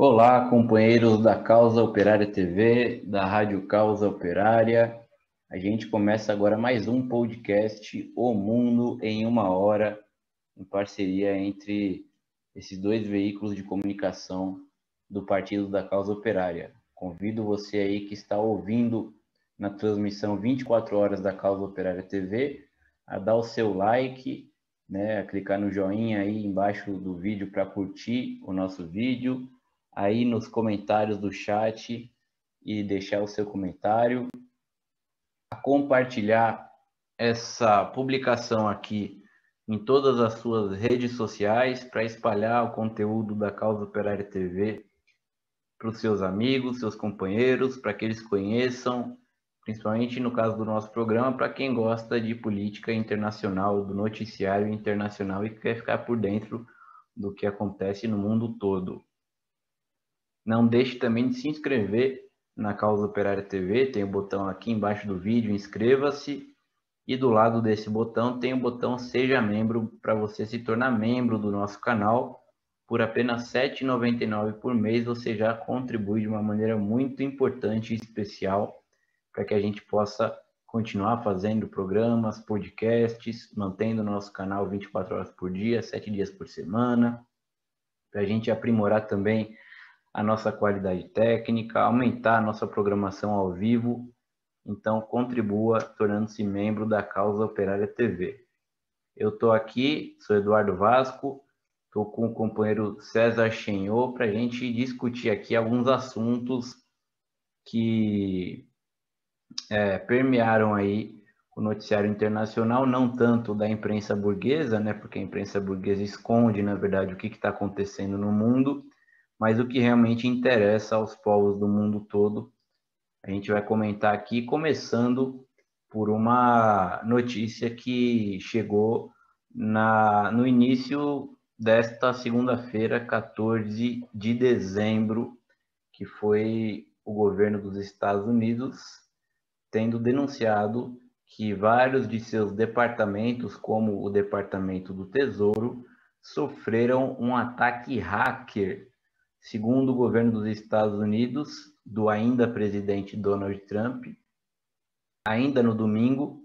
Olá, companheiros da Causa Operária TV, da Rádio Causa Operária. A gente começa agora mais um podcast, O Mundo em uma Hora, em parceria entre esses dois veículos de comunicação do Partido da Causa Operária. Convido você aí que está ouvindo na transmissão 24 horas da Causa Operária TV a dar o seu like, né, a clicar no joinha aí embaixo do vídeo para curtir o nosso vídeo, aí nos comentários do chat e deixar o seu comentário, a compartilhar essa publicação aqui em todas as suas redes sociais para espalhar o conteúdo da Causa Operária TV para os seus amigos, seus companheiros, para que eles conheçam, principalmente no caso do nosso programa, para quem gosta de política internacional, do noticiário internacional e quer ficar por dentro do que acontece no mundo todo. Não deixe também de se inscrever na Causa Operária TV, tem o botão aqui embaixo do vídeo, inscreva-se, e do lado desse botão tem o botão Seja Membro, para você se tornar membro do nosso canal. Por apenas R$ 7,99 por mês, você já contribui de uma maneira muito importante e especial para que a gente possa continuar fazendo programas, podcasts, mantendo o nosso canal 24 horas por dia, 7 dias por semana, para a gente aprimorar também a nossa qualidade técnica, aumentar a nossa programação ao vivo. Então, contribua tornando-se membro da Causa Operária TV. Eu estou aqui, sou Eduardo Vasco, estou com o companheiro César Chenhot para a gente discutir aqui alguns assuntos que permearam aí o noticiário internacional, não tanto da imprensa burguesa, né, porque a imprensa burguesa esconde, na verdade, o que está acontecendo no mundo, mas o que realmente interessa aos povos do mundo todo. A gente vai comentar aqui, começando por uma notícia que chegou no início desta segunda-feira, 14 de dezembro, que foi o governo dos Estados Unidos tendo denunciado que vários de seus departamentos, como o Departamento do Tesouro, sofreram um ataque hacker. Segundo o governo dos Estados Unidos, do ainda presidente Donald Trump, ainda no domingo,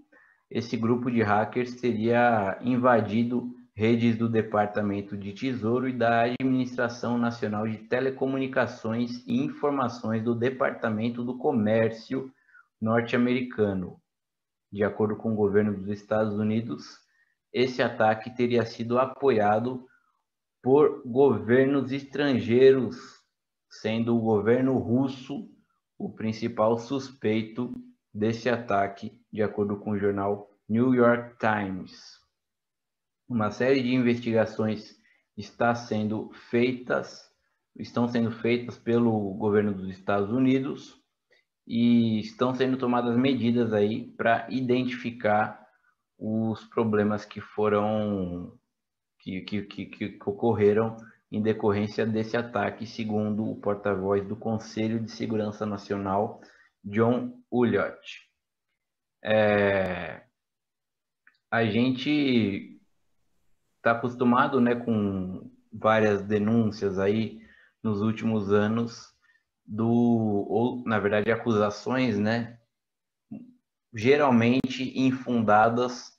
esse grupo de hackers teria invadido redes do Departamento de Tesouro e da Administração Nacional de Telecomunicações e Informações do Departamento do Comércio norte-americano. De acordo com o governo dos Estados Unidos, esse ataque teria sido apoiado por governos estrangeiros, sendo o governo russo o principal suspeito desse ataque, de acordo com o jornal New York Times. Uma série de investigações estão sendo feitas pelo governo dos Estados Unidos e estão sendo tomadas medidas aí para identificar os problemas que ocorreram em decorrência desse ataque, segundo o porta-voz do Conselho de Segurança Nacional, John Ulliott. A gente está acostumado, né, com várias denúncias aí nos últimos anos ou na verdade acusações, né, geralmente infundadas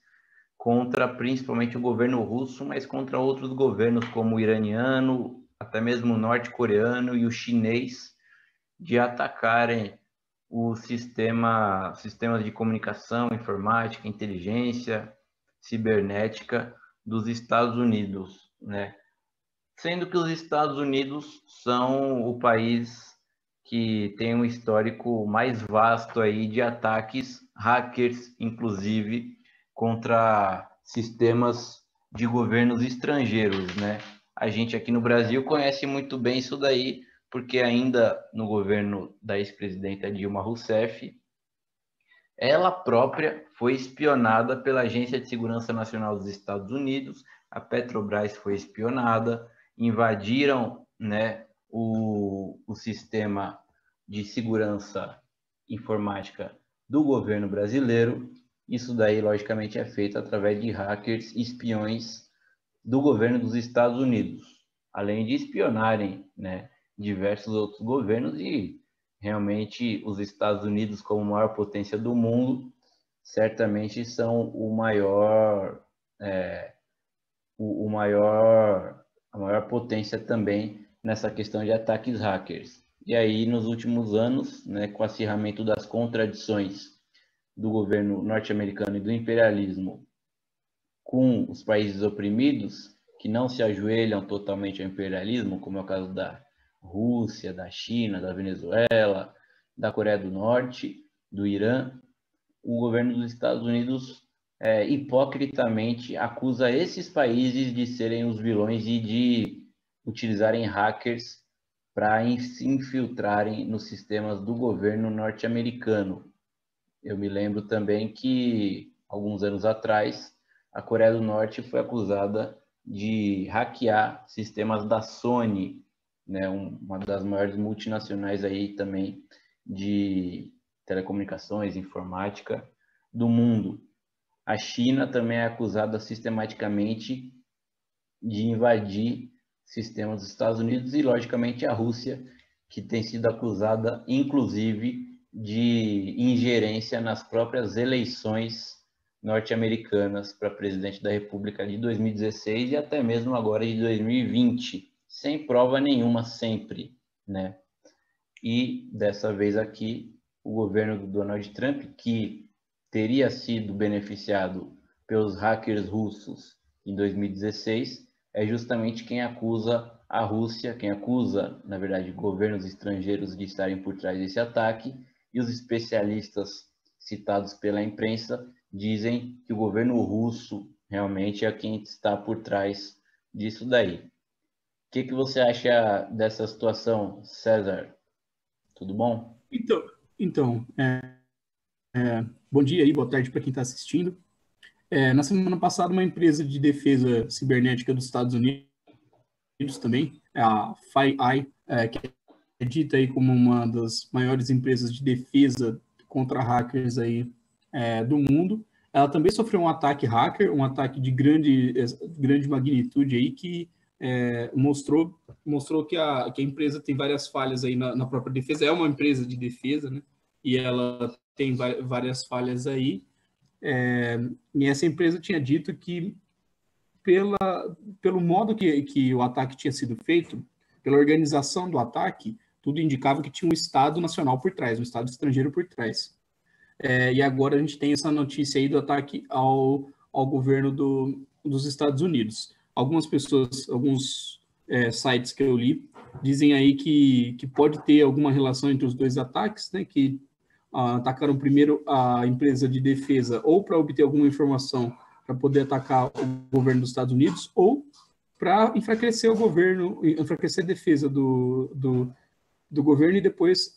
contra principalmente o governo russo, mas contra outros governos como o iraniano, até mesmo o norte-coreano e o chinês, de atacarem os sistemas de comunicação, informática, inteligência, cibernética dos Estados Unidos, né? Sendo que os Estados Unidos são o país que tem um histórico mais vasto aí de ataques hackers, inclusive, contra sistemas de governos estrangeiros, né? A gente aqui no Brasil conhece muito bem isso daí, porque ainda no governo da ex-presidenta Dilma Rousseff, ela própria foi espionada pela Agência de Segurança Nacional dos Estados Unidos, a Petrobras foi espionada, invadiram, né, o sistema de segurança informática do governo brasileiro. Isso daí, logicamente, é feito através de hackers espiões do governo dos Estados Unidos, além de espionarem, né, diversos outros governos e realmente os Estados Unidos, como maior potência do mundo, certamente são a maior potência também nessa questão de ataques hackers. E aí, nos últimos anos, né, com o acirramento das contradições do governo norte-americano e do imperialismo com os países oprimidos, que não se ajoelham totalmente ao imperialismo, como é o caso da Rússia, da China, da Venezuela, da Coreia do Norte, do Irã, o governo dos Estados Unidos hipocritamente acusa esses países de serem os vilões e de utilizarem hackers para se infiltrarem nos sistemas do governo norte-americano. Eu me lembro também que, alguns anos atrás, a Coreia do Norte foi acusada de hackear sistemas da Sony, né, uma das maiores multinacionais aí também de telecomunicações, informática do mundo. A China também é acusada sistematicamente de invadir sistemas dos Estados Unidos e, logicamente, a Rússia, que tem sido acusada, inclusive, de ingerência nas próprias eleições norte-americanas para presidente da República de 2016 e até mesmo agora de 2020, sem prova nenhuma sempre, né? E dessa vez aqui, o governo do Donald Trump, que teria sido beneficiado pelos hackers russos em 2016, é justamente quem acusa a Rússia, quem acusa, na verdade, governos estrangeiros de estarem por trás desse ataque, e os especialistas citados pela imprensa dizem que o governo russo realmente é quem está por trás disso daí. O que você acha dessa situação, César? Tudo bom? Então bom dia aí, boa tarde para quem está assistindo. Na semana passada, uma empresa de defesa cibernética dos Estados Unidos também, a FireEye, que é dita aí como uma das maiores empresas de defesa contra hackers aí do mundo, ela também sofreu um ataque hacker, um ataque de grande magnitude aí que mostrou que a empresa tem várias falhas aí na própria defesa. É uma empresa de defesa, né? E ela tem várias falhas aí. E essa empresa tinha dito que pelo modo que o ataque tinha sido feito, pela organização do ataque, tudo indicava que tinha um Estado nacional por trás, um Estado estrangeiro por trás. E agora a gente tem essa notícia aí do ataque ao governo dos Estados Unidos. Algumas pessoas, alguns sites que eu li, dizem aí que pode ter alguma relação entre os dois ataques, né, que atacaram primeiro a empresa de defesa ou para obter alguma informação para poder atacar o governo dos Estados Unidos ou para enfraquecer o governo, enfraquecer a defesa do governo e depois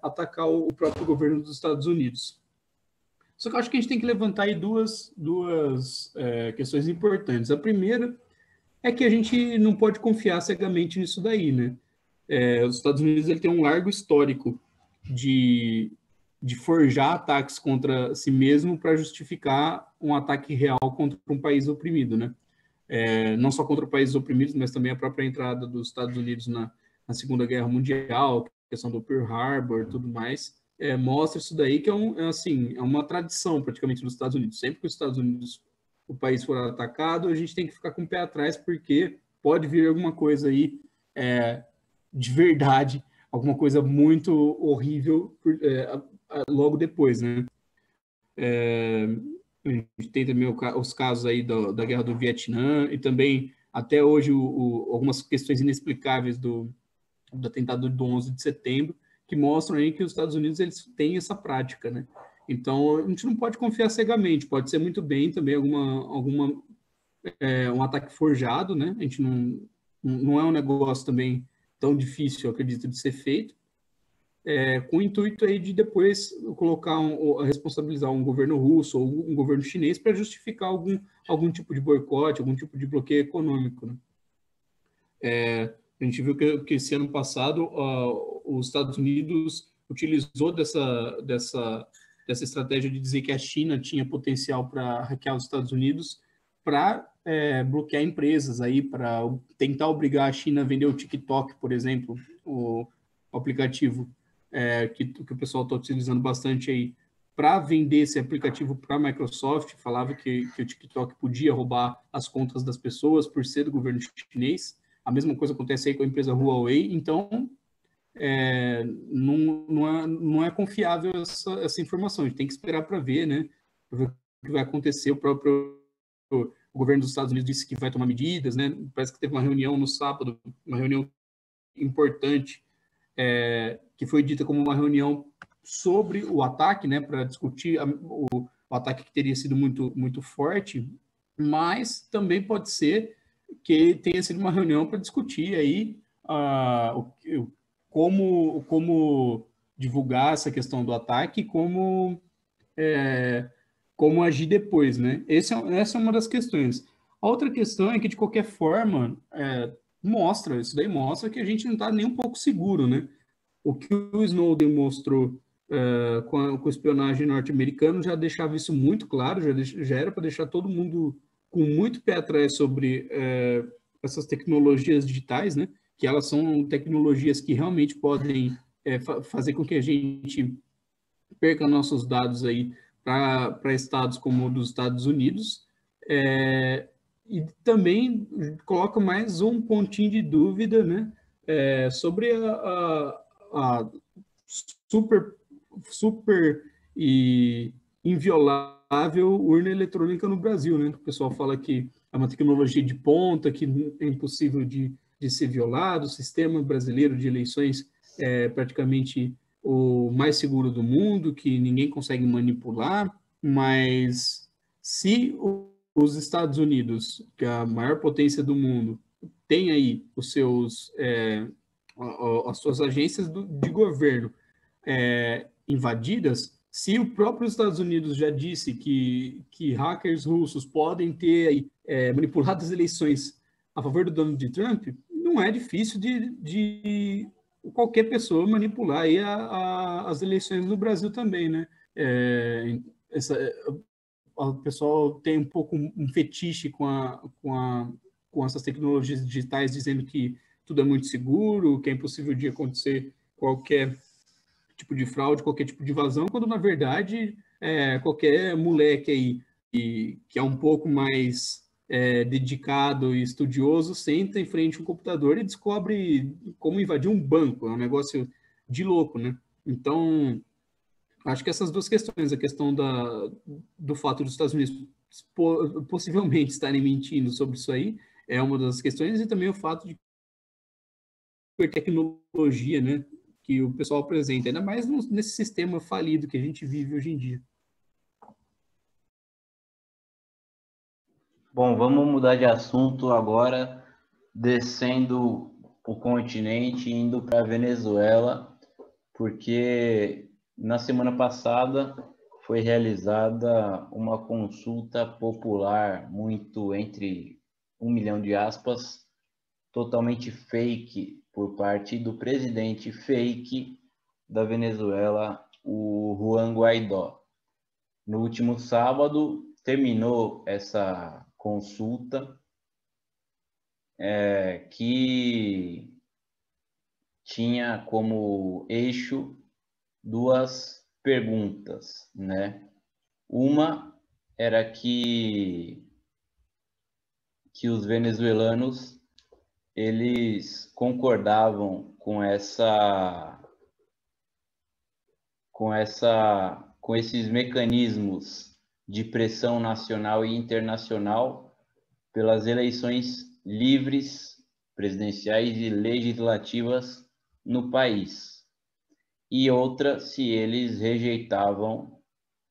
atacar o próprio governo dos Estados Unidos. Só que eu acho que a gente tem que levantar aí duas questões importantes. A primeira é que a gente não pode confiar cegamente nisso daí, né? Os Estados Unidos ele tem um largo histórico de forjar ataques contra si mesmo para justificar um ataque real contra um país oprimido, né? Não só contra países oprimidos, mas também a própria entrada dos Estados Unidos na Segunda Guerra Mundial, a questão do Pearl Harbor, tudo mais, mostra isso daí que é uma tradição praticamente dos Estados Unidos. Sempre que os Estados Unidos, o país for atacado, a gente tem que ficar com o pé atrás porque pode vir alguma coisa aí de verdade, alguma coisa muito horrível logo depois, né? A gente tem também os casos aí da Guerra do Vietnã e também, até hoje, algumas questões inexplicáveis do atentado do 11 de setembro, que mostram aí que os Estados Unidos eles têm essa prática, né? Então, a gente não pode confiar cegamente, pode ser muito bem também um ataque forjado, né? A gente não é um negócio também tão difícil, eu acredito, de ser feito, com o intuito aí de depois responsabilizar um governo russo ou um governo chinês para justificar algum tipo de boicote, algum tipo de bloqueio econômico, né? A gente viu que esse ano passado os Estados Unidos utilizou dessa estratégia de dizer que a China tinha potencial para hackear os Estados Unidos para bloquear empresas aí, para tentar obrigar a China a vender o TikTok, por exemplo, o aplicativo que o pessoal está utilizando bastante aí para vender esse aplicativo para a Microsoft, falava que o TikTok podia roubar as contas das pessoas por ser do governo chinês. A mesma coisa acontece aí com a empresa Huawei. Então, não é confiável essa informação. A gente tem que esperar para ver, né? Pra ver o que vai acontecer. O governo dos Estados Unidos disse que vai tomar medidas, né? Parece que teve uma reunião no sábado, uma reunião importante, que foi dita como uma reunião sobre o ataque, né? Para discutir o ataque que teria sido muito forte, mas também pode ser que tenha sido uma reunião para discutir aí como divulgar essa questão do ataque, como agir depois, né? Essa é uma das questões. A outra questão é que, de qualquer forma, isso daí mostra que a gente não está nem um pouco seguro, né? O que o Snowden mostrou com a espionagem norte-americana já deixava isso muito claro, já era para deixar todo mundo com muito pé atrás sobre essas tecnologias digitais, né? Que elas são tecnologias que realmente podem fazer com que a gente perca nossos dados aí para estados como o dos Estados Unidos. E também coloca mais um pontinho de dúvida, né? Sobre a super, super e inviolável urna eletrônica no Brasil, né? O pessoal fala que é uma tecnologia de ponta, que é impossível de ser violado. O sistema brasileiro de eleições é praticamente o mais seguro do mundo, que ninguém consegue manipular, mas se os Estados Unidos, que é a maior potência do mundo, tem aí as suas agências de governo invadidas, se o próprio Estados Unidos já disse que hackers russos podem ter manipulado as eleições a favor do Donald Trump, não é difícil de qualquer pessoa manipular aí as eleições no Brasil também, né? O pessoal tem um pouco um fetiche com essas tecnologias digitais, dizendo que tudo é muito seguro, que é impossível de acontecer qualquer tipo de fraude, qualquer tipo de vazão, quando na verdade qualquer moleque aí que é um pouco mais dedicado e estudioso senta em frente a um computador e descobre como invadir um banco. É um negócio de louco, né? Então, acho que essas duas questões, a questão do fato dos Estados Unidos possivelmente estarem mentindo sobre isso aí, é uma das questões, e também o fato de ter tecnologia, né, que o pessoal apresenta, ainda mais nesse sistema falido que a gente vive hoje em dia. Bom, vamos mudar de assunto agora, descendo o continente, indo para a Venezuela, porque na semana passada foi realizada uma consulta popular muito, entre 1 milhão de aspas, totalmente fake por parte do presidente fake da Venezuela, o Juan Guaidó. No último sábado terminou essa consulta que tinha como eixo duas perguntas, né? Uma era que os venezuelanos eles concordavam com esses mecanismos de pressão nacional e internacional pelas eleições livres, presidenciais e legislativas no país. E outra, se eles rejeitavam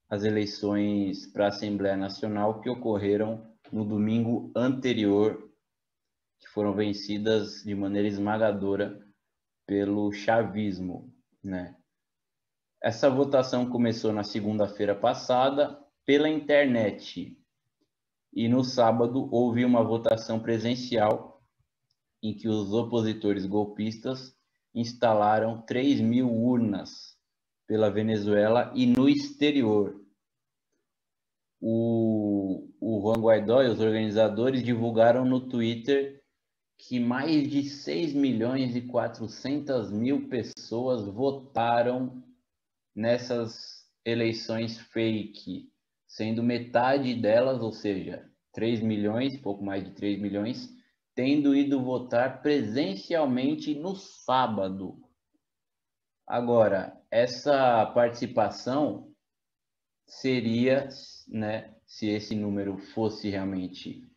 as eleições para a Assembleia Nacional que ocorreram no domingo anterior, que foram vencidas de maneira esmagadora pelo chavismo, né? Essa votação começou na segunda-feira passada pela internet e no sábado houve uma votação presencial em que os opositores golpistas instalaram 3.000 urnas pela Venezuela e no exterior. O Juan Guaidó e os organizadores divulgaram no Twitter que mais de 6.400.000 pessoas votaram nessas eleições fake, sendo metade delas, ou seja, 3 milhões, pouco mais de 3 milhões, tendo ido votar presencialmente no sábado. Agora, essa participação seria, né, se esse número fosse realmente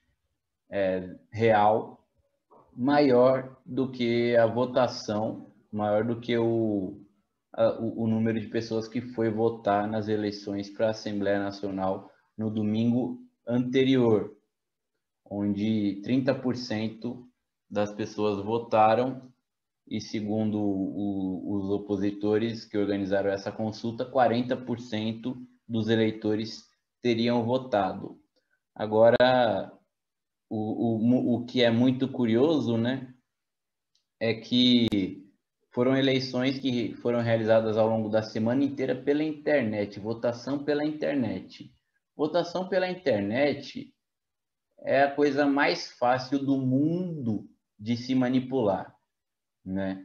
real, maior do que a votação, maior do que o número de pessoas que foi votar nas eleições para a Assembleia Nacional no domingo anterior, onde 30% das pessoas votaram e, segundo os opositores que organizaram essa consulta, 40% dos eleitores teriam votado. Agora, o que é muito curioso, né, é que foram eleições que foram realizadas ao longo da semana inteira pela internet, votação pela internet. Votação pela internet é a coisa mais fácil do mundo de se manipular, né?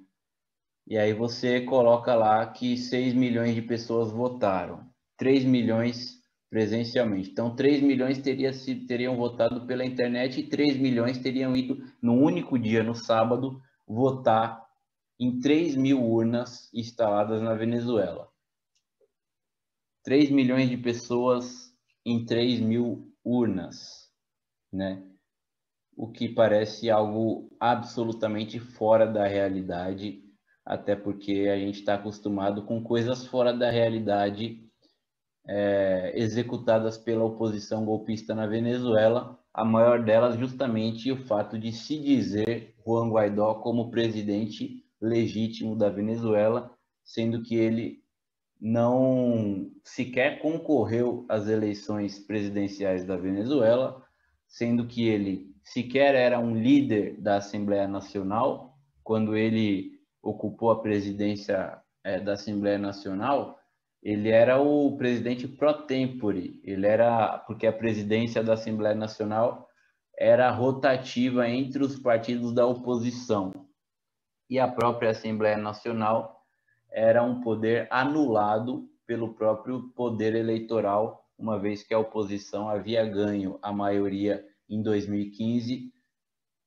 E aí você coloca lá que 6 milhões de pessoas votaram, 3 milhões presencialmente. Então, 3 milhões teriam votado pela internet e 3 milhões teriam ido, no único dia, no sábado, votar em 3.000 urnas instaladas na Venezuela. 3 milhões de pessoas em 3.000 urnas, né? O que parece algo absolutamente fora da realidade, até porque a gente está acostumado com coisas fora da realidade executadas pela oposição golpista na Venezuela, a maior delas justamente o fato de se dizer Juan Guaidó como presidente legítimo da Venezuela, sendo que ele não sequer concorreu às eleições presidenciais da Venezuela, sendo que ele sequer era um líder da Assembleia Nacional. Quando ele ocupou a presidência da Assembleia Nacional, ele era o presidente pro tempore, porque a presidência da Assembleia Nacional era rotativa entre os partidos da oposição, e a própria Assembleia Nacional era um poder anulado pelo próprio poder eleitoral, uma vez que a oposição havia ganho a maioria em 2015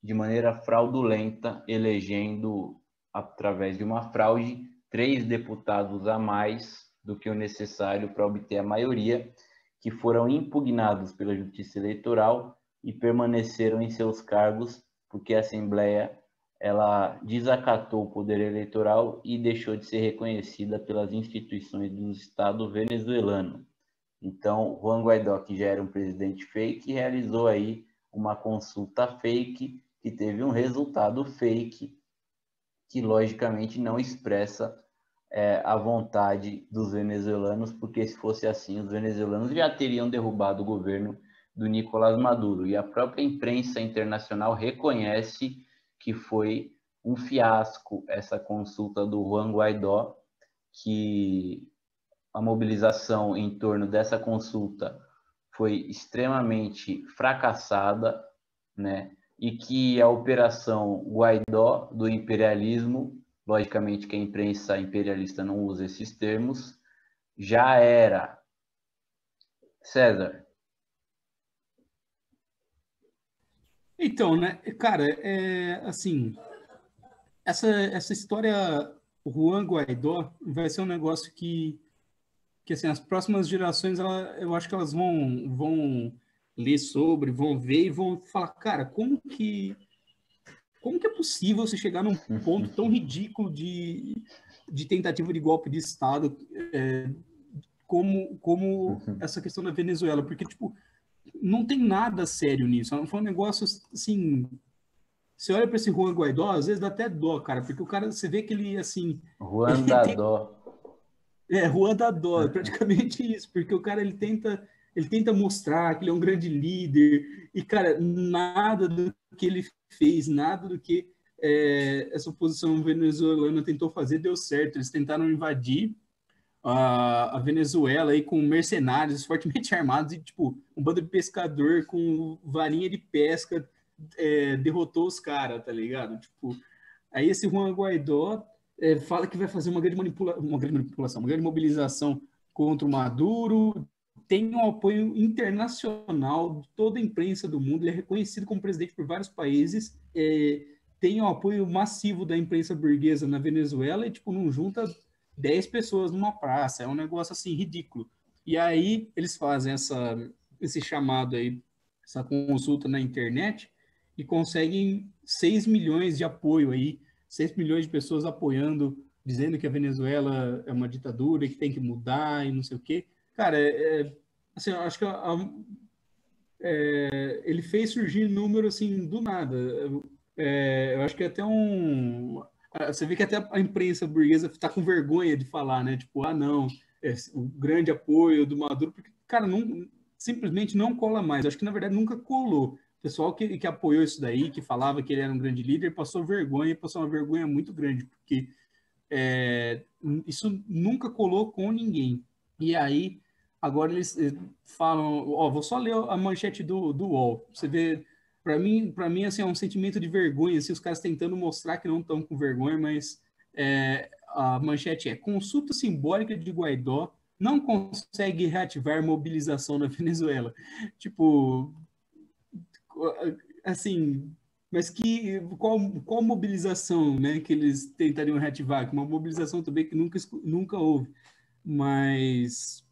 de maneira fraudulenta, elegendo, através de uma fraude, 3 deputados a mais do que o necessário para obter a maioria, que foram impugnados pela Justiça Eleitoral e permaneceram em seus cargos porque a Assembleia ela desacatou o poder eleitoral e deixou de ser reconhecida pelas instituições do Estado venezuelano. Então, Juan Guaidó, que já era um presidente fake, realizou aí uma consulta fake que teve um resultado fake que, logicamente, não expressa a vontade dos venezuelanos, porque se fosse assim, os venezuelanos já teriam derrubado o governo do Nicolás Maduro. E a própria imprensa internacional reconhece que foi um fiasco essa consulta do Juan Guaidó, que a mobilização em torno dessa consulta foi extremamente fracassada, né? E que a operação Guaidó do imperialismo, logicamente que a imprensa imperialista não usa esses termos, já era. César. Então, né, cara, assim, essa história Juan Guaidó vai ser um negócio que assim, as próximas gerações, eu acho que elas vão ler sobre, vão ver e vão falar, cara, como que é possível você chegar num ponto tão ridículo de tentativa de golpe de Estado como essa questão da Venezuela? Porque, tipo, não tem nada sério nisso. Foi um negócio, assim... Você olha para esse Juan Guaidó, às vezes dá até dó, cara, porque o cara, você vê que ele, assim... Juan Ele da tem, Dó. Juan da dó, é praticamente isso, porque o cara, ele tenta mostrar que ele é um grande líder, e, cara, nada do que ele fez, nada do que essa oposição venezuelana tentou fazer deu certo. Eles tentaram invadir a Venezuela aí com mercenários fortemente armados e, tipo, um bando de pescador com varinha de pesca derrotou os caras, tá ligado? Tipo, aí esse Juan Guaidó fala que vai fazer uma grande manipulação, uma grande mobilização contra o Maduro, tem um apoio internacional de toda a imprensa do mundo, ele é reconhecido como presidente por vários países, tem o apoio massivo da imprensa burguesa na Venezuela e, tipo, não junta 10 pessoas numa praça, é um negócio, assim, ridículo. E aí eles fazem esse chamado aí, essa consulta na internet e conseguem 6 milhões de apoio aí, 6 milhões de pessoas apoiando, dizendo que a Venezuela é uma ditadura e que tem que mudar e não sei o quê. Cara, assim, eu acho que ele fez surgir número assim do nada. Eu acho que até você vê que até a imprensa burguesa está com vergonha de falar, né? Tipo, não, o grande apoio do Maduro, porque, cara, simplesmente não cola mais. Eu acho que, na verdade, nunca colou. O pessoal que apoiou isso daí, que falava que ele era um grande líder, passou uma vergonha muito grande, porque isso nunca colou com ninguém. E aí, agora eles falam, vou só ler a manchete do UOL. Você vê, para mim assim, é um sentimento de vergonha, assim, os caras tentando mostrar que não estão com vergonha, mas a manchete é: consulta simbólica de Guaidó não consegue reativar mobilização na Venezuela. Tipo, assim, mas qual mobilização, né, que eles tentariam reativar? Uma mobilização também que nunca houve, mas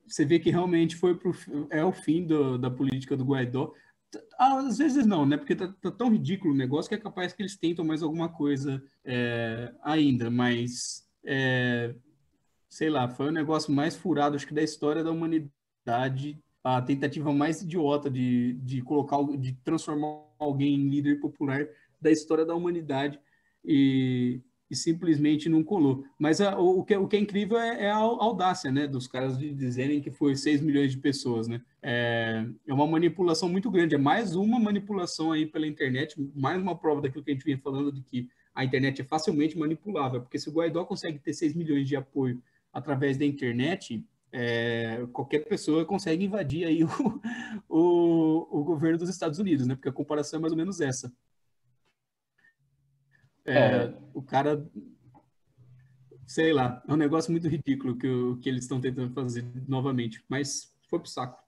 você vê que realmente é o fim da política do Guaidó. Às vezes não, né, porque tá tão ridículo o negócio que é capaz que eles tentam mais alguma coisa ainda, mas sei lá, foi o negócio mais furado, acho que da história da humanidade, a tentativa mais idiota de de transformar alguém em líder popular da história da humanidade e simplesmente não colou. Mas o que é incrível é a audácia, né, dos caras de dizerem que foi 6 milhões de pessoas, né? É uma manipulação muito grande, é mais uma manipulação aí pela internet, mais uma prova daquilo que a gente vinha falando de que a internet é facilmente manipulável, porque se o Guaidó consegue ter 6 milhões de apoio através da internet, qualquer pessoa consegue invadir aí o governo dos Estados Unidos, né? Porque a comparação é mais ou menos essa. É, O cara, sei lá, é um negócio muito ridículo que eles estão tentando fazer novamente, mas foi pro saco.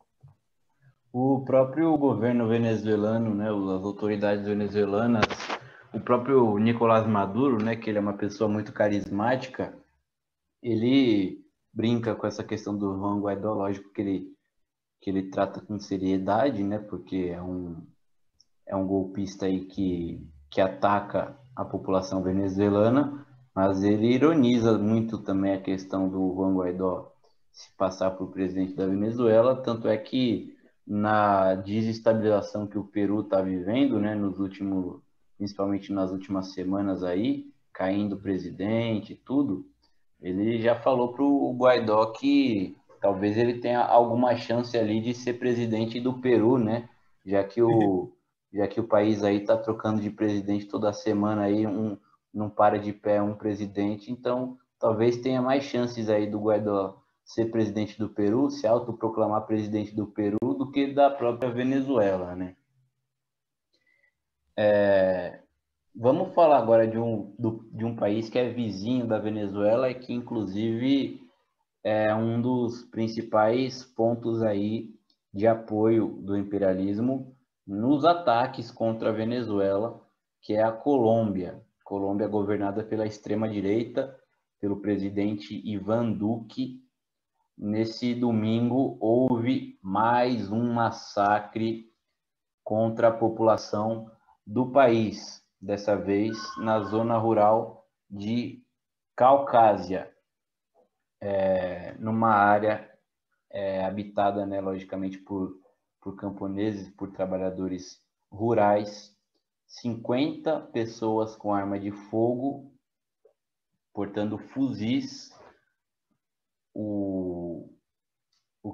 o próprio governo venezuelano, né, as autoridades venezuelanas, o próprio Nicolás Maduro, né, que ele é uma pessoa muito carismática, ele brinca com essa questão do Juan Guaidó, lógico que ele trata com seriedade, né, porque é um golpista aí que ataca a população venezuelana, mas ele ironiza muito também a questão do Juan Guaidó se passar por presidente da Venezuela, tanto é que na desestabilização que o Peru está vivendo, né, principalmente nas últimas semanas aí, caindo o presidente e tudo, ele já falou para o Guaidó que talvez ele tenha alguma chance ali de ser presidente do Peru, né? Já que já que o país aí está trocando de presidente toda semana aí, não para de pé um presidente, então talvez tenha mais chances aí do Guaidó ser presidente do Peru, se autoproclamar presidente do Peru, do que da própria Venezuela, né? Vamos falar agora de um país que é vizinho da Venezuela e que, inclusive, é um dos principais pontos aí de apoio do imperialismo nos ataques contra a Venezuela, que é a Colômbia. Colômbia governada pela extrema-direita, pelo presidente Ivan Duque. Nesse domingo houve mais um massacre contra a população do país, dessa vez na zona rural de Caucásia, numa área habitada, né, logicamente, por camponeses, por trabalhadores rurais. 50 pessoas com arma de fogo, portando fuzis, o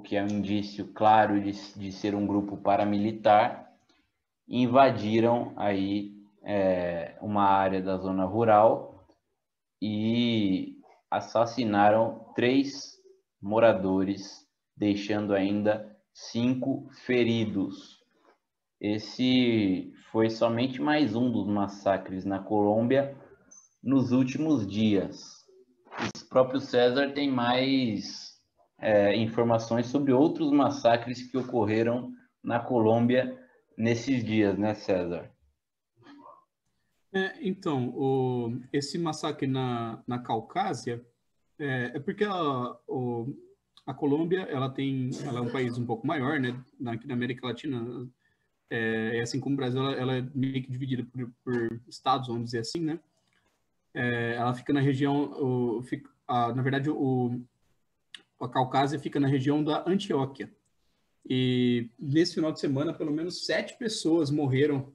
que é um indício claro de ser um grupo paramilitar, invadiram aí uma área da zona rural e assassinaram 3 moradores, deixando ainda 5 feridos. esse foi somente mais um dos massacres na Colômbia nos últimos dias. O próprio César tem mais informações sobre outros massacres que ocorreram na Colômbia nesses dias, né, César? Então, esse massacre na Caucásia porque a Colômbia ela é um país um pouco maior, né? Aqui na América Latina, assim como o Brasil, ela é meio que dividida por estados, vamos dizer assim, né? Ela fica na região, na verdade, a Caucásia fica na região da Antioquia. E nesse final de semana, pelo menos 7 pessoas morreram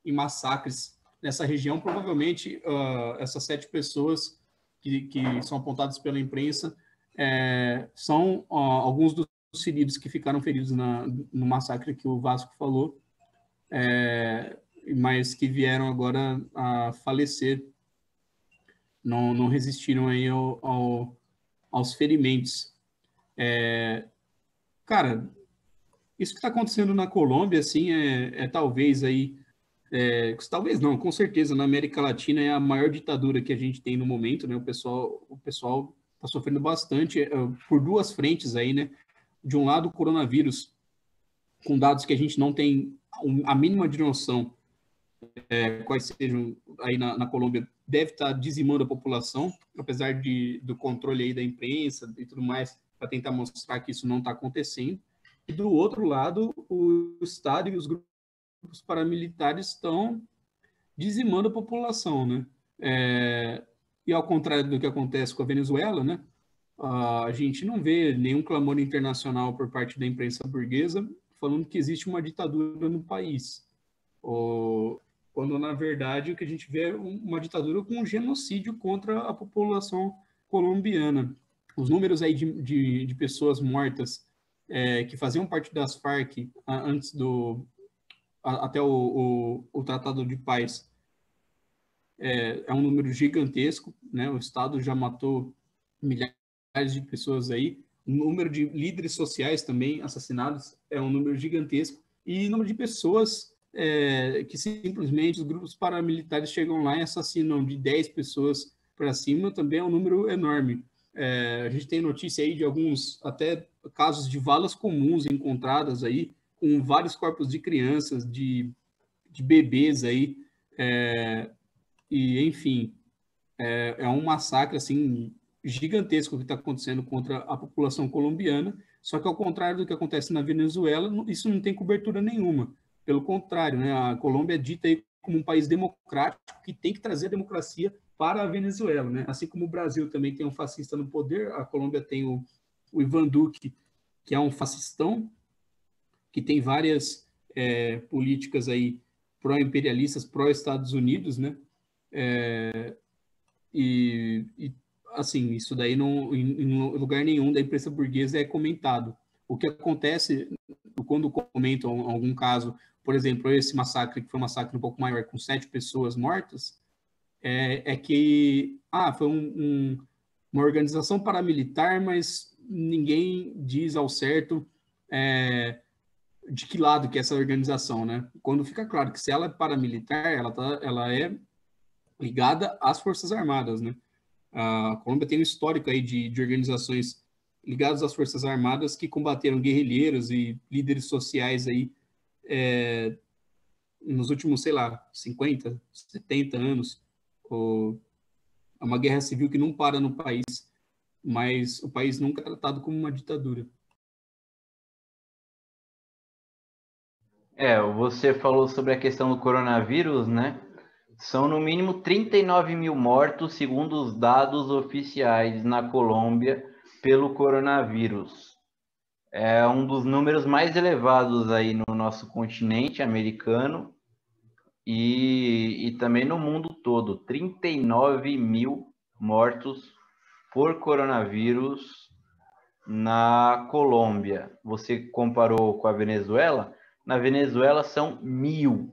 em massacres nessa região. Provavelmente, essas 7 pessoas que são apontadas pela imprensa são alguns dos feridos que ficaram feridos no massacre que o Vasco falou, mas que vieram agora a falecer, não resistiram aí aos ferimentos. Cara, isso que está acontecendo na Colômbia, assim, talvez aí, talvez não, com certeza, na América Latina é a maior ditadura que a gente tem no momento, né? O pessoal está sofrendo bastante por duas frentes aí, né? De um lado, o coronavírus, com dados que a gente não tem a mínima de noção quais sejam aí na Colômbia, deve estar dizimando a população, apesar do controle aí da imprensa e tudo mais, para tentar mostrar que isso não está acontecendo. E do outro lado, o Estado e os grupos paramilitares estão dizimando a população, né? E ao contrário do que acontece com a Venezuela, né? A gente não vê nenhum clamor internacional por parte da imprensa burguesa falando que existe uma ditadura no país. Quando, na verdade, o que a gente vê é uma ditadura com um genocídio contra a população colombiana. Os números aí de pessoas mortas que faziam parte das Farc antes até o Tratado de Paz é um número gigantesco, né? O Estado já matou milhares de pessoas aí. O número de líderes sociais também assassinados é um número gigantesco. E o número de pessoas que simplesmente os grupos paramilitares chegam lá e assassinam de 10 pessoas para cima também é um número enorme. A gente tem notícia aí de alguns até casos de valas comuns encontradas aí, com vários corpos de crianças, de bebês aí, e enfim, um massacre assim gigantesco que está acontecendo contra a população colombiana. Só que ao contrário do que acontece na Venezuela, isso não tem cobertura nenhuma. Pelo contrário, né, a Colômbia é dita aí como um país democrático que tem que trazer a democracia para a Venezuela, né? Assim como o Brasil também tem um fascista no poder, a Colômbia tem o Ivan Duque, que é um fascistão, que tem várias políticas aí pró-imperialistas, pró-Estados Unidos, né? E assim, isso daí em lugar nenhum da imprensa burguesa é comentado. O que acontece quando comentam algum caso, por exemplo, esse massacre, que foi um massacre um pouco maior, com 7 pessoas mortas, que foi uma organização paramilitar, mas ninguém diz ao certo de que lado que é essa organização, né? Quando fica claro que se ela é paramilitar, ela é ligada às Forças Armadas, né? A Colômbia tem um histórico aí de organizações ligadas às Forças Armadas que combateram guerrilheiros e líderes sociais aí nos últimos, sei lá, 50, 70 anos. É uma guerra civil que não para no país, mas o país nunca é tratado como uma ditadura. Você falou sobre a questão do coronavírus, né? São no mínimo 39 mil mortos, segundo os dados oficiais na Colômbia, pelo coronavírus. É um dos números mais elevados aí no nosso continente americano e também no mundo todo. 39 mil mortos por coronavírus na Colômbia. Você comparou com a Venezuela? Na Venezuela são mil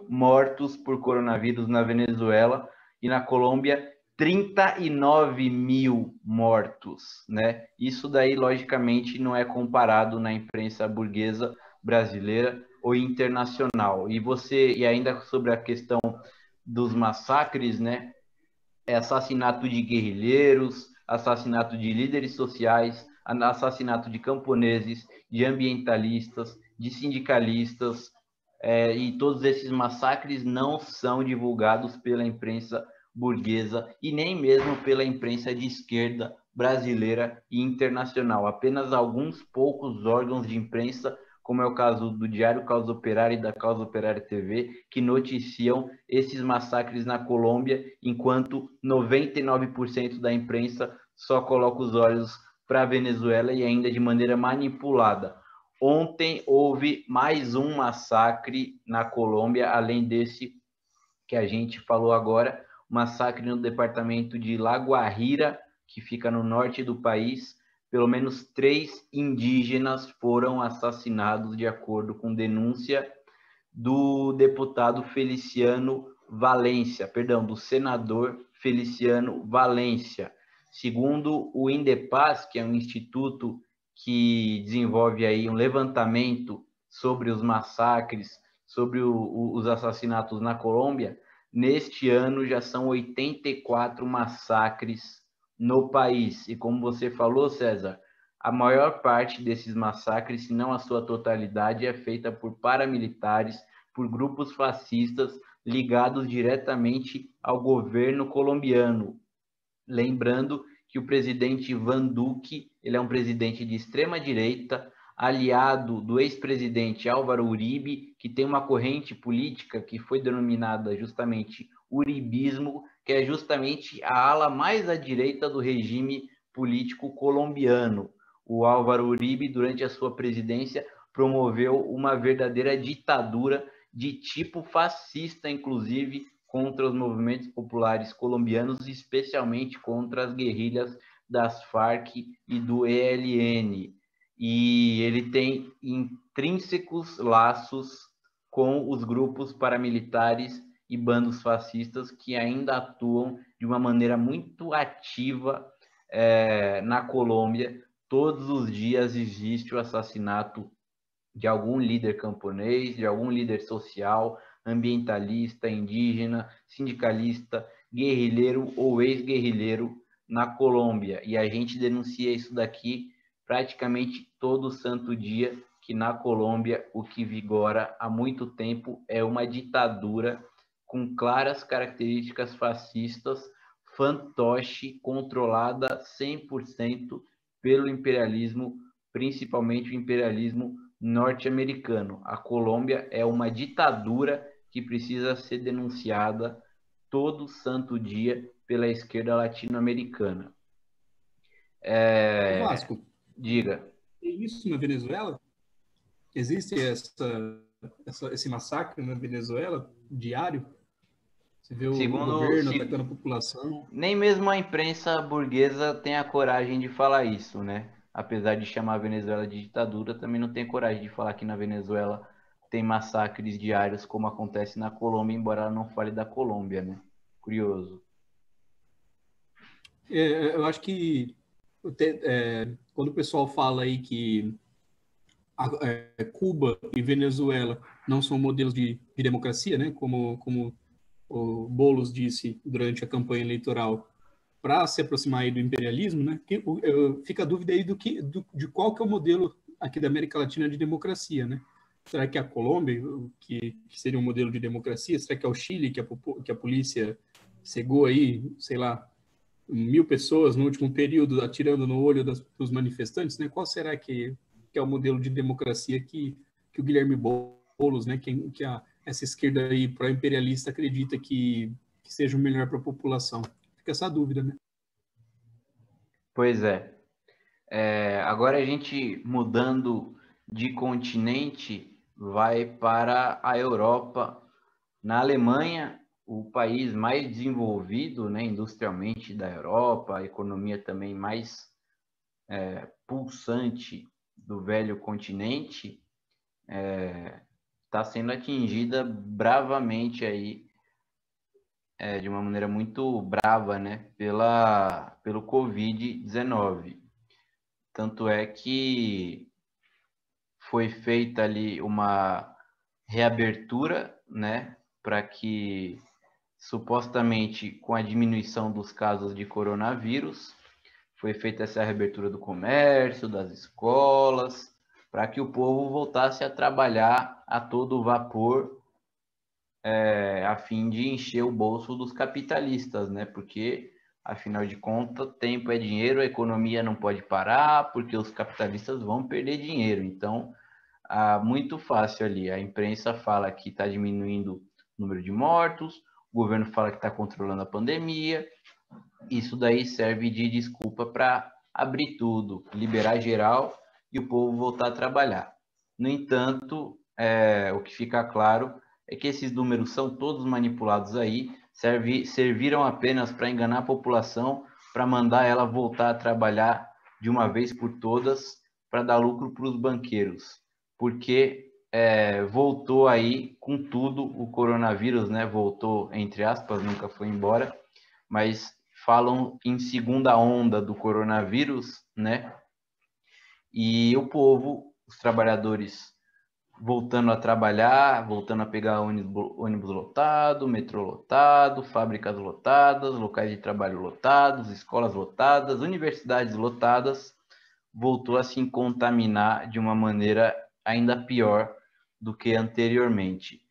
mortos por coronavírus na Venezuela e na Colômbia 39 mil mortos, né? Isso daí, logicamente, não é comparado na imprensa burguesa brasileira ou internacional. E ainda sobre a questão dos massacres, né? Assassinato de guerrilheiros, assassinato de líderes sociais, assassinato de camponeses, de ambientalistas, de sindicalistas, e todos esses massacres não são divulgados pela imprensa burguesa e nem mesmo pela imprensa de esquerda brasileira e internacional. Apenas alguns poucos órgãos de imprensa, como é o caso do Diário Causa Operária e da Causa Operária TV, que noticiam esses massacres na Colômbia, enquanto 99% da imprensa só coloca os olhos para a Venezuela e ainda de maneira manipulada. Ontem houve mais um massacre na Colômbia, além desse que a gente falou agora, massacre no departamento de La Guajira, que fica no norte do país. Pelo menos 3 indígenas foram assassinados, de acordo com denúncia do deputado Feliciano Valência, perdão, do senador Feliciano Valência. Segundo o Indepaz, que é um instituto que desenvolve aí um levantamento sobre os massacres, sobre os assassinatos na Colômbia, neste ano já são 84 massacres no país. E como você falou, César, a maior parte desses massacres, se não a sua totalidade, é feita por paramilitares, por grupos fascistas ligados diretamente ao governo colombiano. Lembrando que o presidente Ivan Duque, ele é um presidente de extrema direita, aliado do ex-presidente Álvaro Uribe, que tem uma corrente política que foi denominada justamente uribismo, que é justamente a ala mais à direita do regime político colombiano. O Álvaro Uribe, durante a sua presidência, promoveu uma verdadeira ditadura de tipo fascista, inclusive, contra os movimentos populares colombianos, especialmente contra as guerrilhas das Farc e do ELN. E ele tem intrínsecos laços com os grupos paramilitares e bandos fascistas que ainda atuam de uma maneira muito ativa na Colômbia. Todos os dias existe o assassinato de algum líder camponês, de algum líder social, ambientalista, indígena, sindicalista, guerrilheiro ou ex-guerrilheiro na Colômbia. E a gente denuncia isso daqui praticamente todo santo dia, que na Colômbia o que vigora há muito tempo é uma ditadura com claras características fascistas, fantoche, controlada 100% pelo imperialismo, principalmente o imperialismo norte-americano. A Colômbia é uma ditadura que precisa ser denunciada todo santo dia pela esquerda latino-americana. Vasco, Diga. tem isso na Venezuela? Existe esse massacre na Venezuela diário? Você vê o governo atacando a população? Nem mesmo a imprensa burguesa tem a coragem de falar isso, né? Apesar de chamar a Venezuela de ditadura, também não tem coragem de falar que na Venezuela tem massacres diários como acontece na Colômbia, embora ela não fale da Colômbia, né? Curioso. Eu acho que quando o pessoal fala aí que Cuba e Venezuela não são modelos de democracia, né? Como o Boulos disse durante a campanha eleitoral, para se aproximar aí do imperialismo, né? Fica a dúvida aí de qual que é o modelo aqui da América Latina de democracia, né? Será que é a Colômbia, que seria um modelo de democracia? Será que é o Chile, que a polícia cegou aí, sei lá, 1.000 pessoas no último período atirando no olho dos manifestantes, né? Qual será que é o modelo de democracia que o Guilherme Boulos, né? Essa esquerda aí pró-imperialista acredita que seja o melhor para a população? Fica essa dúvida, né? Pois é. Agora a gente mudando de continente vai para a Europa. Na Alemanha, o país mais desenvolvido, né, industrialmente da Europa, a economia também mais pulsante do velho continente, está sendo atingida bravamente aí, de uma maneira muito brava, né, pelo Covid-19. Tanto é que foi feita ali uma reabertura, né, para que, supostamente, com a diminuição dos casos de coronavírus, foi feita essa reabertura do comércio, das escolas, para que o povo voltasse a trabalhar a todo vapor, a fim de encher o bolso dos capitalistas, né? Porque, afinal de contas, tempo é dinheiro, a economia não pode parar, porque os capitalistas vão perder dinheiro. Então, muito fácil ali. A imprensa fala que está diminuindo o número de mortos, o governo fala que está controlando a pandemia. Isso daí serve de desculpa para abrir tudo, liberar geral e o povo voltar a trabalhar. No entanto, o que fica claro é que esses números são todos manipulados aí, serviram apenas para enganar a população, para mandar ela voltar a trabalhar de uma vez por todas, para dar lucro para os banqueiros. Porque voltou aí com tudo o coronavírus, né? Voltou, entre aspas, nunca foi embora, mas falam em segunda onda do coronavírus, né? E o povo, os trabalhadores voltando a trabalhar, voltando a pegar ônibus lotado, metrô lotado, fábricas lotadas, locais de trabalho lotados, escolas lotadas, universidades lotadas, voltou a se contaminar de uma maneira ainda pior do que anteriormente.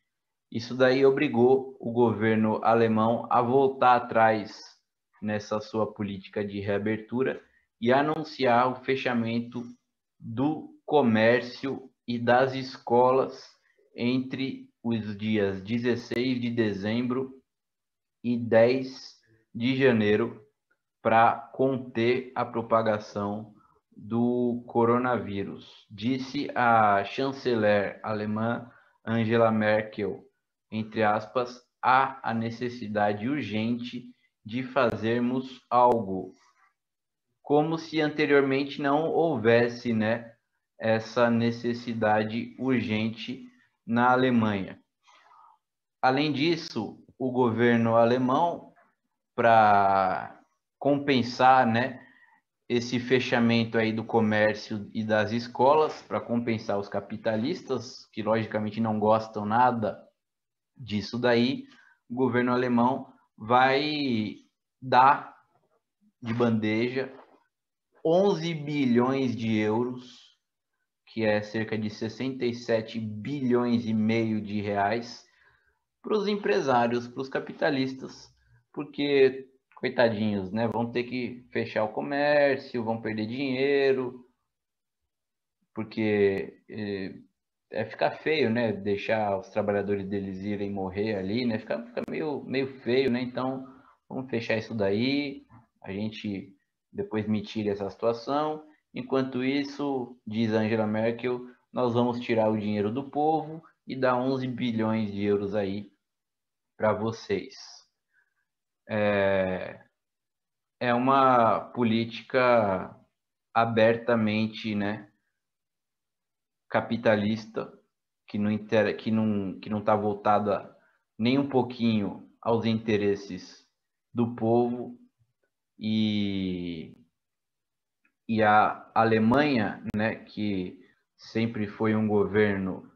Isso daí obrigou o governo alemão a voltar atrás nessa sua política de reabertura e anunciar o fechamento do comércio e das escolas entre os dias 16 de dezembro e 10 de janeiro para conter a propagação do coronavírus. Disse a chanceler alemã Angela Merkel, entre aspas, há a necessidade urgente de fazermos algo, como se anteriormente não houvesse, né, essa necessidade urgente na Alemanha. Além disso, o governo alemão, para compensar, né, esse fechamento aí do comércio e das escolas, para compensar os capitalistas, que logicamente não gostam nada disso daí, o governo alemão vai dar de bandeja 11 bilhões de euros, que é cerca de 67 bilhões e meio de reais, para os empresários, para os capitalistas, porque, coitadinhos, né, vão ter que fechar o comércio, vão perder dinheiro, porque ficar feio, né, deixar os trabalhadores deles irem morrer ali, né, fica meio feio, né, então vamos fechar isso daí, a gente depois mitiga essa situação. Enquanto isso, diz Angela Merkel, nós vamos tirar o dinheiro do povo e dar 11 bilhões de euros aí para vocês. É uma política abertamente, né, capitalista, que não está voltada nem um pouquinho aos interesses do povo, e a Alemanha, né, que sempre foi um governo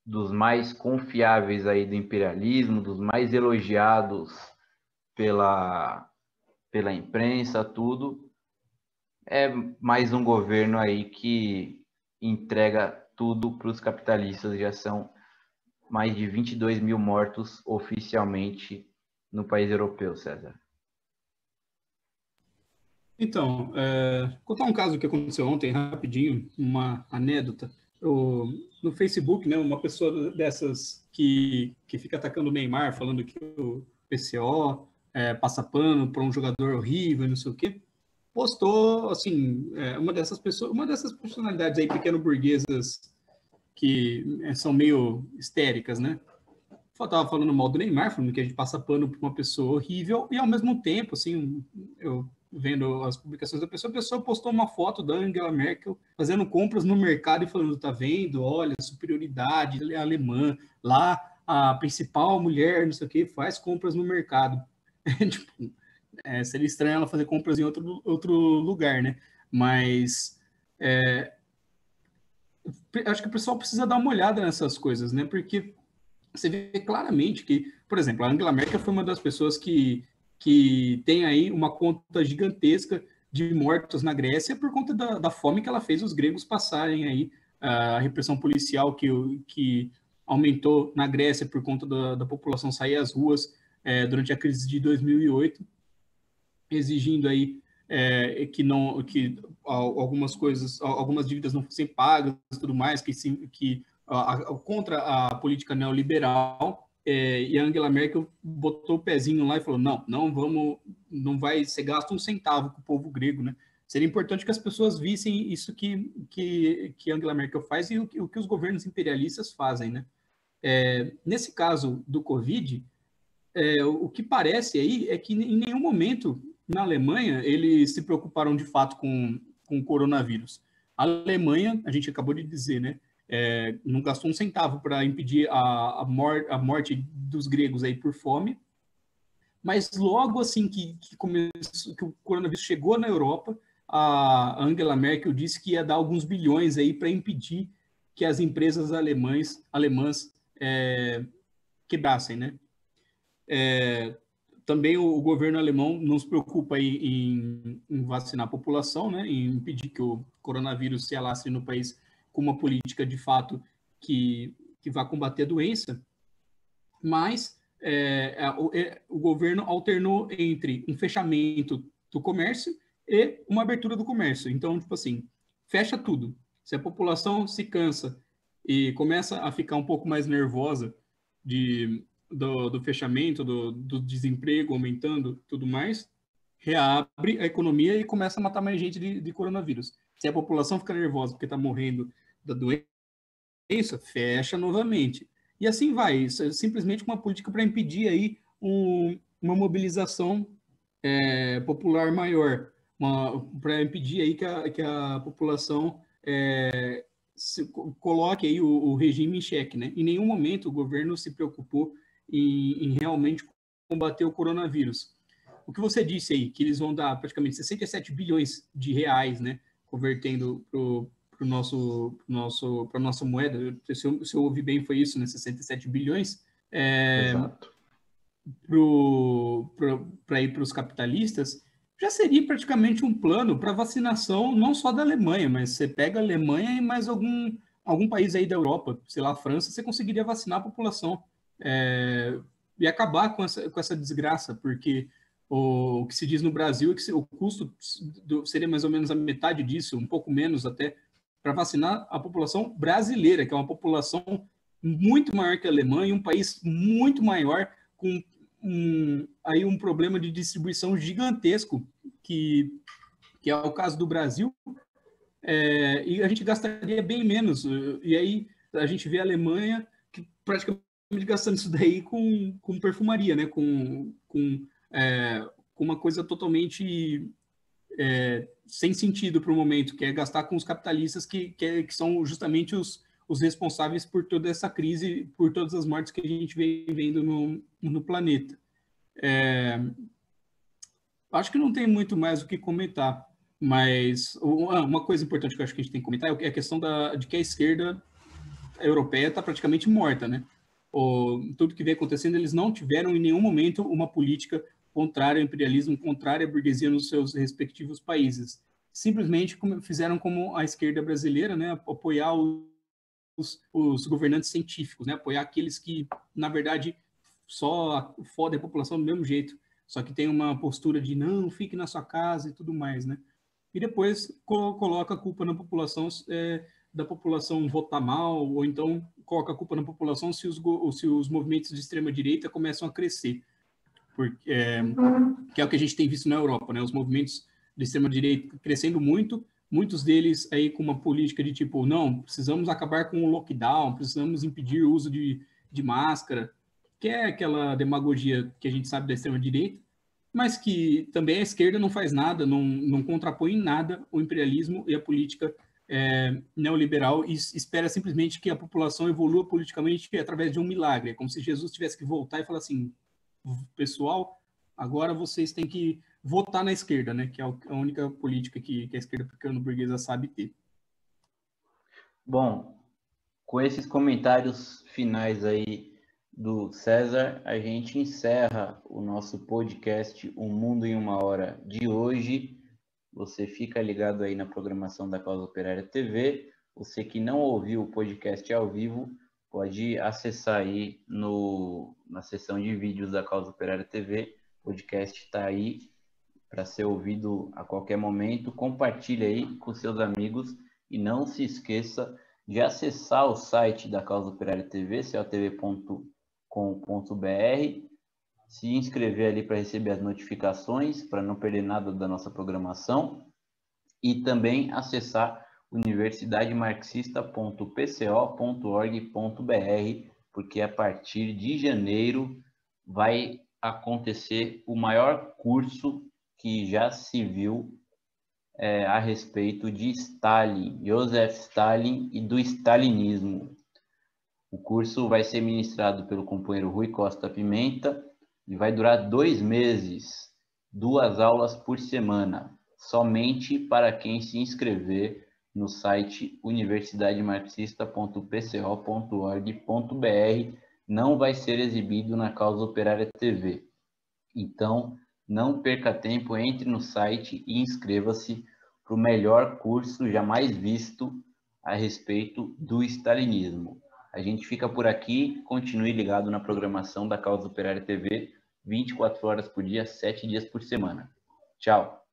dos mais confiáveis aí do imperialismo, dos mais elogiados pela imprensa, tudo, é mais um governo aí que entrega tudo para os capitalistas. Já são mais de 22 mil mortos oficialmente no país europeu, César. Então, contar um caso que aconteceu ontem, rapidinho, uma anedota. No Facebook, né, uma pessoa dessas que fica atacando o Neymar, falando que o PCO passa pano para um jogador horrível, não sei o quê, postou, assim, uma dessas personalidades aí pequeno-burguesas que são meio histéricas, né? Tava falando mal do Neymar, falando que a gente passa pano para uma pessoa horrível, e ao mesmo tempo, assim, eu vendo as publicações da pessoa, a pessoa postou uma foto da Angela Merkel fazendo compras no mercado e falando, tá vendo, olha, superioridade alemã, lá a principal mulher, não sei o que, faz compras no mercado. Tipo, seria estranho ela fazer compras em outro lugar, né? Mas acho que o pessoal precisa dar uma olhada nessas coisas, né? Porque você vê claramente que, por exemplo, a Angela Merkel foi uma das pessoas que tem aí uma conta gigantesca de mortos na Grécia por conta da fome que ela fez os gregos passarem aí, a repressão policial que aumentou na Grécia por conta da população sair às ruas durante a crise de 2008, exigindo aí que algumas coisas, algumas dívidas não fossem pagas e tudo mais, contra a política neoliberal, e a Angela Merkel botou o pezinho lá e falou, não vai ser gasto um centavo com o povo grego, né? Seria importante que as pessoas vissem isso que Angela Merkel faz e o que os governos imperialistas fazem, né? Nesse caso do Covid, o que parece aí é que em nenhum momento na Alemanha eles se preocuparam de fato com o coronavírus. A Alemanha, a gente acabou de dizer, né, não gastou um centavo para impedir a morte dos gregos aí por fome, mas logo assim que o coronavírus chegou na Europa, a Angela Merkel disse que ia dar alguns bilhões aí para impedir que as empresas alemãs quebrassem, né? Também o governo alemão não se preocupa em vacinar a população, né, em impedir que o coronavírus se alastre no país com uma política de fato que vá combater a doença, mas o governo alternou entre um fechamento do comércio e uma abertura do comércio. Então, tipo assim, fecha tudo. Se a população se cansa e começa a ficar um pouco mais nervosa do fechamento, do desemprego aumentando, tudo mais, reabre a economia e começa a matar mais gente de coronavírus. Se a população fica nervosa porque está morrendo da doença, fecha novamente. E assim vai. Isso é simplesmente uma política para impedir aí uma mobilização popular maior, para impedir aí que a população coloque aí o regime em xeque, né? Em nenhum momento o governo se preocupou em realmente combater o coronavírus. O que você disse aí, que eles vão dar praticamente 67 bilhões de reais, né? Convertendo para a nossa moeda, se eu ouvi bem, foi isso, né? 67 bilhões. Exato. Para ir para os capitalistas, já seria praticamente um plano para vacinação não só da Alemanha, mas você pega a Alemanha e mais algum país aí da Europa, sei lá, a França, você conseguiria vacinar a população e acabar com essa desgraça, porque o que se diz no Brasil é que o custo seria mais ou menos a metade disso, um pouco menos até, para vacinar a população brasileira, que é uma população muito maior que a Alemanha, um país muito maior, com aí um problema de distribuição gigantesco, que é o caso do Brasil, e a gente gastaria bem menos. E aí a gente vê a Alemanha que praticamente gastando isso daí com perfumaria, né? Com uma coisa totalmente sem sentido para o momento, que é gastar com os capitalistas que são justamente os responsáveis por toda essa crise, por todas as mortes que a gente vem vendo no planeta. Acho que não tem muito mais o que comentar, mas uma coisa importante que eu acho que a gente tem que comentar é a questão de que a esquerda europeia está praticamente morta, né? Tudo que vem acontecendo, eles não tiveram em nenhum momento uma política contrária ao imperialismo, contrária à burguesia nos seus respectivos países. Simplesmente fizeram como a esquerda brasileira, né? Apoiar os governantes científicos, né? Apoiar aqueles que, na verdade, só fodem a população do mesmo jeito, só que tem uma postura de não, fique na sua casa e tudo mais, né? E depois coloca a culpa na população, da população votar mal, ou então coloca a culpa na população se os movimentos de extrema-direita começam a crescer, porque, que é o que a gente tem visto na Europa, né? Os movimentos de extrema-direita crescendo muito, muitos deles aí com uma política de tipo, não, precisamos acabar com o lockdown, precisamos impedir o uso de máscara, que é aquela demagogia que a gente sabe da extrema-direita, mas que também a esquerda não faz nada, não contrapõe em nada o imperialismo e a política neoliberal e espera simplesmente que a população evolua politicamente através de um milagre. É como se Jesus tivesse que voltar e falar assim, pessoal, agora vocês têm que votar na esquerda, né? Que é a única política que a esquerda africano-burguesa sabe ter. Bom, com esses comentários finais aí do César, a gente encerra o nosso podcast O Mundo em Uma Hora de hoje. Você fica ligado aí na programação da Causa Operária TV. Você que não ouviu o podcast ao vivo, pode acessar aí na seção de vídeos da Causa Operária TV. O podcast está aí para ser ouvido a qualquer momento. Compartilhe aí com seus amigos e não se esqueça de acessar o site da Causa Operária TV, celtv.com.br, se inscrever ali para receber as notificações, para não perder nada da nossa programação, e também acessar universidademarxista.pco.org.br, porque a partir de janeiro vai acontecer o maior curso que já se viu a respeito de Stalin, Joseph Stalin e do stalinismo. O curso vai ser ministrado pelo companheiro Rui Costa Pimenta e vai durar 2 meses, 2 aulas por semana, somente para quem se inscrever no site universidademarxista.pco.org.br. Não vai ser exibido na Causa Operária TV. Então, não perca tempo, entre no site e inscreva-se para o melhor curso jamais visto a respeito do stalinismo. A gente fica por aqui, continue ligado na programação da Causa Operária TV, 24 horas por dia, 7 dias por semana. Tchau!